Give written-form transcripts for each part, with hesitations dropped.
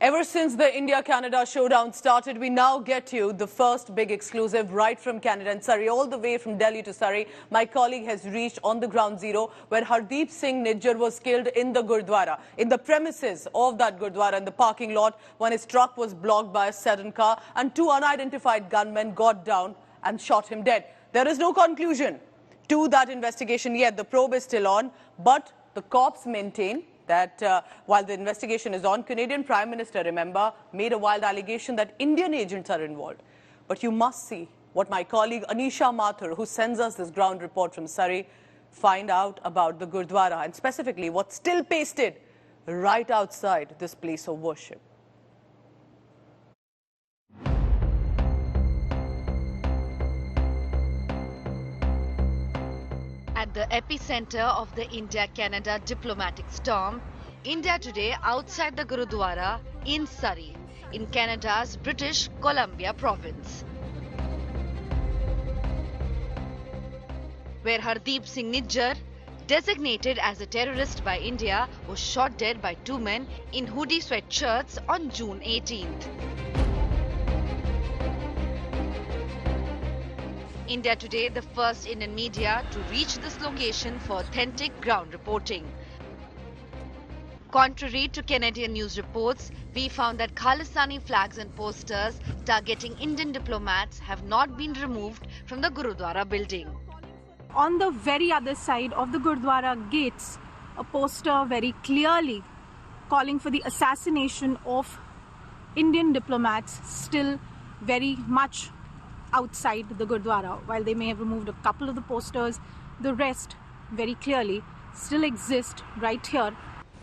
Ever since the India-Canada showdown started, we now get you the first big exclusive right from Canada and Surrey, all the way from Delhi to Surrey. My colleague has reached on the ground zero where Hardeep Singh Nijjar was killed in the gurudwara. In the premises of that gurudwara, in the parking lot, when his truck was blocked by a sedan car and two unidentified gunmen got down and shot him dead. There is no conclusion to that investigation yet. The probe is still on, but the cops maintain that while the investigation is on, Canadian Prime Minister, remember, made a wild allegation that Indian agents are involved. But you must see what my colleague Anisha Mathur, who sends us this ground report from Surrey, find out about the Gurdwara and specifically what's still pasted right outside this place of worship. At the epicenter of the India-Canada diplomatic storm, India Today outside the Gurudwara in Surrey, in Canada's British Columbia province, where Hardeep Singh Nijjar, designated as a terrorist by India, was shot dead by two men in hoodie sweatshirts on June 18th. India Today, the first Indian media to reach this location for authentic ground reporting. Contrary to Canadian news reports, we found that Khalistani flags and posters targeting Indian diplomats have not been removed from the Gurudwara building. On the very other side of the Gurudwara gates, a poster very clearly calling for the assassination of Indian diplomats still very much outside the Gurdwara. While they may have removed a couple of the posters, the rest very clearly still exist right here.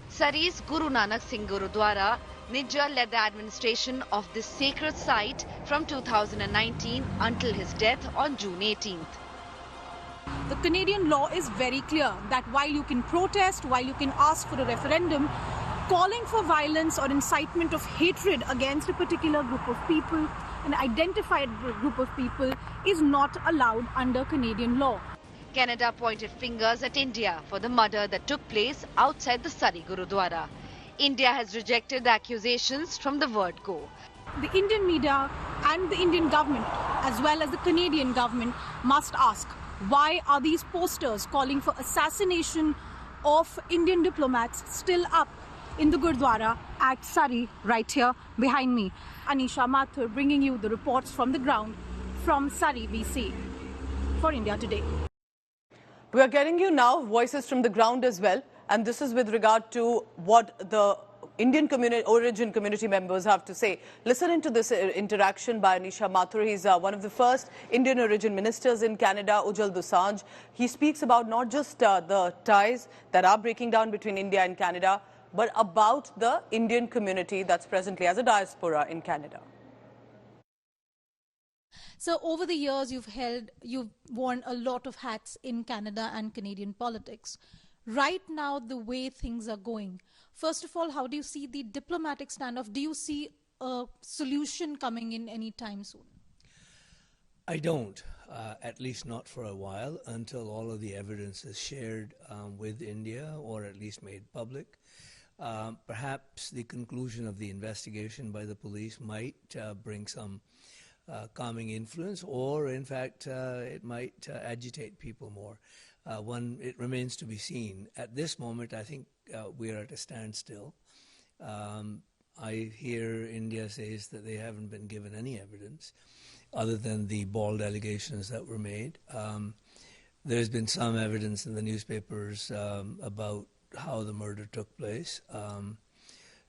Surrey's Guru Nanak Singh Gurudwara, Nijjar led the administration of this sacred site from 2019 until his death on June 18th. The Canadian law is very clear that while you can protest, while you can ask for a referendum, calling for violence or incitement of hatred against a particular group of people, an identified group of people, is not allowed under Canadian law. Canada pointed fingers at India for the murder that took place outside the Surrey Gurudwara. India has rejected the accusations from the word go. The Indian media and the Indian government, as well as the Canadian government, must ask, why are these posters calling for assassination of Indian diplomats still up in the Gurdwara at Surrey, right here behind me? Anisha Mathur bringing you the reports from the ground from Surrey, BC, for India Today. We are getting you now voices from the ground as well, and this is with regard to what the Indian origin community members have to say. Listen into this interaction by Anisha Mathur. He's one of the first Indian origin ministers in Canada, Ujjal Dosanjh. He speaks about not just the ties that are breaking down between India and Canada, but about the Indian community that's presently as a diaspora in Canada. So over the years, you've worn a lot of hats in Canada and Canadian politics. Right now, the way things are going, first of all, how do you see the diplomatic standoff? Do you see a solution coming in any time soon? I don't, at least not for a while, until all of the evidence is shared with India, or at least made public. Perhaps the conclusion of the investigation by the police might bring some calming influence, or in fact it might agitate people more. It remains to be seen. At this moment, I think we are at a standstill. I hear India says that they haven't been given any evidence other than the bald allegations that were made. There's been some evidence in the newspapers about how the murder took place.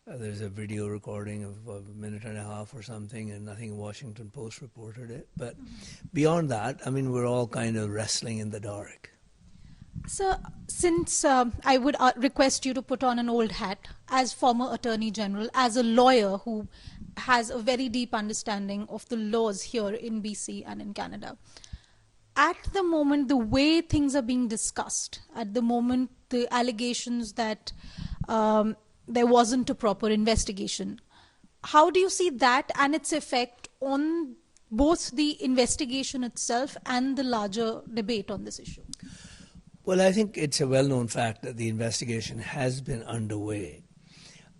There's a video recording of a minute and a half or something, and I think Washington Post reported it. But beyond that, I mean, we're all kind of wrestling in the dark. So, since I would request you to put on an old hat as former Attorney General, as a lawyer who has a very deep understanding of the laws here in BC and in Canada. At the moment, the way things are being discussed, at the moment, the allegations that there wasn't a proper investigation, how do you see that and its effect on both the investigation itself and the larger debate on this issue? Well, I think it's a well-known fact that the investigation has been underway.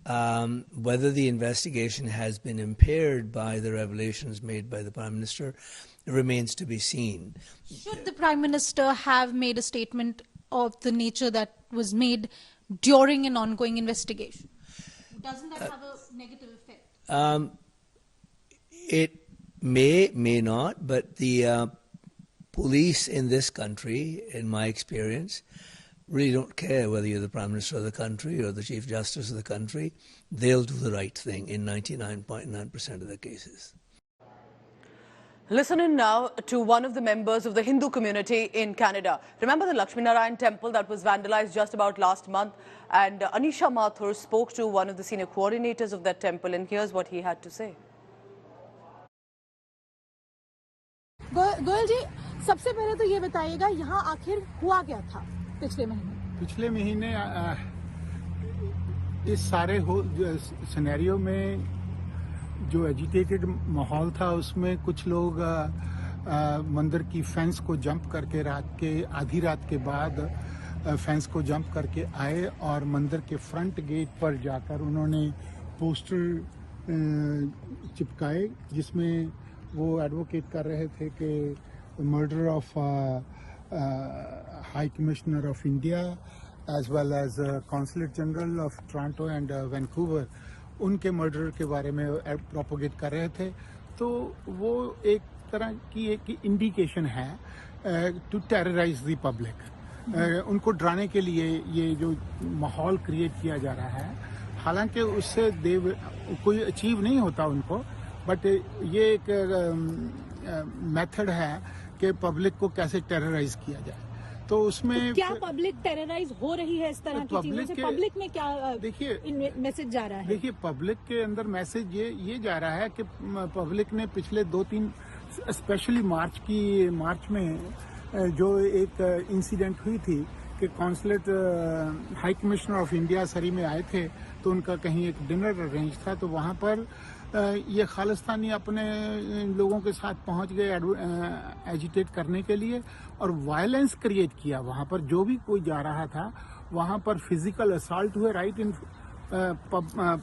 Whether the investigation has been impaired by the revelations made by the Prime Minister remains to be seen. Should the Prime Minister have made a statement of the nature that was made during an ongoing investigation? Doesn't that have a negative effect? It may not, but the police in this country, in my experience, really don't care whether you're the Prime Minister of the country or the Chief Justice of the country. They'll do the right thing in 99.9% of the cases. Listen in now to one of the members of the Hindu community in Canada. Remember the Lakshmi Narayan temple that was vandalized just about last month? And Anisha Mathur spoke to one of the senior coordinators of that temple, and here's what he had to say. Goyal जी, सबसे पहले तो ये बताइएगा यहाँ आखिर हुआ क्या था पिछले महीने इस सारे सिनेरियो में जो एजिटेटेड माहौल था उसमें कुछ लोग मंदिर की फेंस को जंप करके आधी रात के बाद फेंस को जंप करके आए और मंदिर के फ्रंट गेट पर जाकर उन्होंने पोस्टर चिपकाए जिसमें वो एडवोकेट कर रहे थे कि murder of high commissioner of India as well as consulate general of Toronto and Vancouver उनके मर्डर के बारे में प्रोपोगेट कर रहे थे। तो वो एक तरह की एक इंडिकेशन है टू टेरराइज द पब्लिक। उनको डराने के लिए ये जो माहौल क्रिएट किया जा रहा है, हालांकि उससे कोई अचीव नहीं होता उनको, बट ये एक मेथड है कि पब्लिक को कैसे टेरराइज किया जाए। तो उसमें क्या पब्लिक टेरराइज हो रही है इस तरह की चीजों से? पब्लिक में क्या देखिए मैसेज जा रहा है? देखिए पब्लिक के अंदर मैसेज ये जा रहा है कि पब्लिक ने पिछले 2-3 स्पेशली मार्च में जो एक इंसिडेंट हुई थी कि consulate high commissioner of India सरी में आए थे, तो उनका कहीं एक डिनर अरेंज था, तो वहां पर ये खालिस्तानी अपने लोगों के साथ पहुंच गए एजिटेट करने के लिए और वायलेंस क्रिएट किया। वहां पर जो भी कोई जा रहा था वहां पर फिजिकल असॉल्ट हुए राइट इन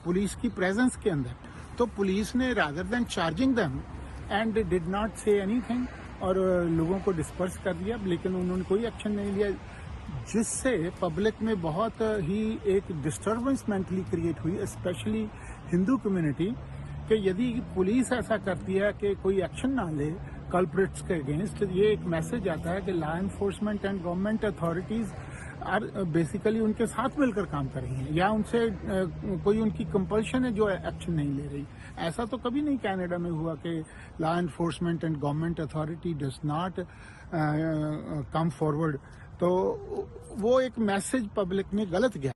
पुलिस की प्रेजेंस के अंदर। तो पुलिस ने rather than charging them and did not say anything और लोगों को डिस्पर्स कर दिया, लेकिन उन्होंने कोई एक्शन नहीं लिया, जिससे पब्लिक में बहुत ही एक डिस्टर्बेंस मेंटली क्रिएट हुई, स्पेशली हिंदू कम्युनिटी, कि यदि पुलिस ऐसा करती है कि कोई एक्शन ना ले कल्प्रिट्स के अगेंस्ट, ये एक मैसेज आता है कि law enforcement and government authorities are basically उनके साथ मिलकर काम कर रही हैं या उनसे कोई उनकी कंपल्शन है जो एक्शन नहीं ले रही। ऐसा तो कभी नहीं कनाडा में हुआ कि law enforcement and government authority does not come forward. तो वो एक मैसेज पब्लिक में गलत गया।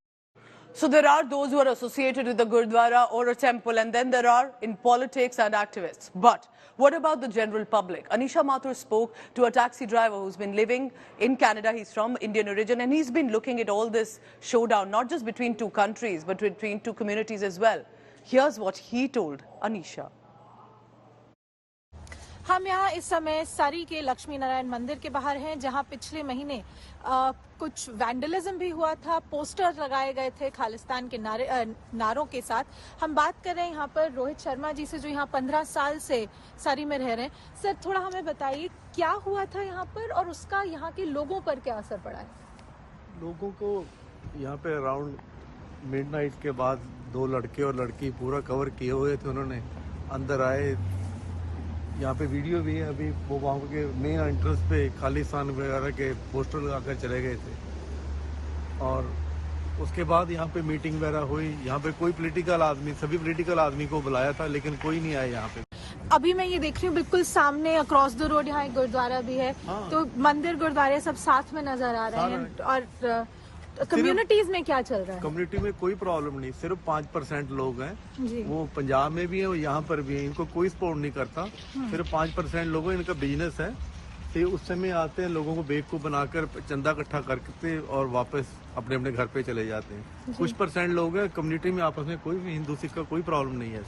So there are those who are associated with the gurudwara or a temple, and then there are in politics and activists. But what about the general public? Anisha Mathur spoke to a taxi driver who's been living in Canada. He's from Indian origin, and he's been looking at all this showdown, not just between two countries, but between two communities as well. Here's what he told Anisha. हम यहाँ इस समय सरी के लक्ष्मी नारायण मंदिर के बाहर हैं, जहाँ पिछले महीने कुछ वैंडलिज्म भी हुआ था, पोस्टर लगाए गए थे खालिस्तान के नारों के साथ। हम बात कर रहे हैं यहाँ पर रोहित शर्मा जी से, जो यहाँ 15 साल से सरी में रह रहे हैं। सर, थोड़ा हमें बताइए क्या हुआ था यहाँ पर और उसका यहाँ के लोगों पर क्या असर पड़ा है? लोगों को यहाँ पे अराउंड मिडनाइट के बाद 2 लड़के और लड़की पूरा कवर किए हुए थे, उन्होंने अंदर आए। यहाँ पे वीडियो भी है अभी, वो वहाँ के मेन एंट्रेंस पे खालिस्तान वगैरह के पोस्टर लगाकर चले गए थे। और उसके बाद यहाँ पे मीटिंग वगैरह हुई। यहाँ पे कोई पॉलिटिकल आदमी, सभी पॉलिटिकल आदमी को बुलाया था, लेकिन कोई नहीं आया यहाँ पे। अभी मैं ये देख रही हूँ बिल्कुल सामने अक्रॉस द रोड यहाँ एक गुरुद्वारा भी है। हाँ। तो मंदिर गुरुद्वारे सब साथ में नजर आ रहे हैं। और कम्युनिटीज में क्या चल रहा है? कम्युनिटी में कोई प्रॉब्लम नहीं, सिर्फ 5% लोग हैं, वो पंजाब में भी है, वो यहाँ पर भी है, इनको कोई सपोर्ट नहीं करता। सिर्फ 5% लोग हैं, इनका बिजनेस है। तो उस समय आते हैं, लोगों को बेवकूफ बनाकर चंदा इकट्ठा करके और वापस अपने अपने घर पे चले जाते हैं। कुछ % लोग हैं कम्युनिटी में, आपस में कोई भी हिंदू सिख का कोई प्रॉब्लम नहीं है।